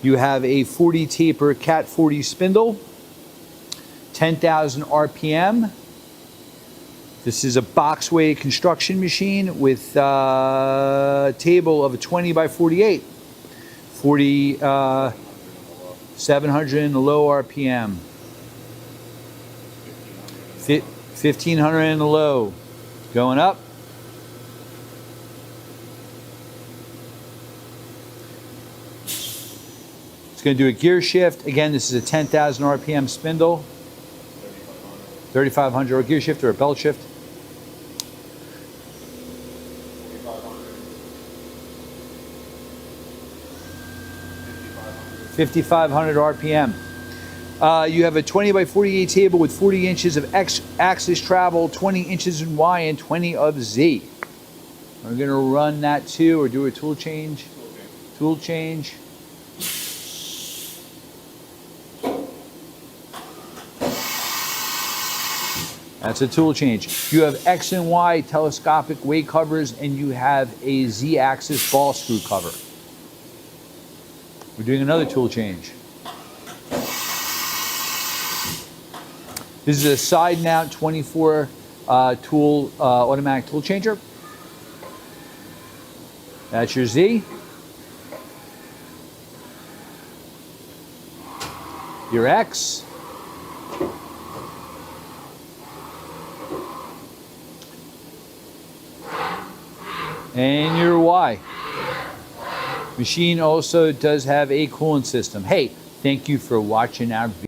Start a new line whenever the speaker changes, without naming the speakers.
You have a 40 taper Cat 40 spindle, 10,000 RPM. This is a box weight construction machine with a table of a 20 by 48. 700 in the low RPM. 1500 in the low. Going up. It's going to do a gear shift. Again, this is a 10,000 RPM spindle. 3,500 or a gear shift or a belt shift. 5,500 RPM. You have a 20 by 48 table with 40 inches of X axis travel, 20 inches in Y, and 20 of Z. We're going to run that too, or do a tool change. Tool change. That's a tool change. You have X and Y telescopic weight covers, and you have a Z axis ball screw cover. We're doing another tool change. This is a side mount 24 tool automatic tool changer. That's your Z. Your X. And your Y. Machine also does have a coolant system. Hey, thank you for watching our video.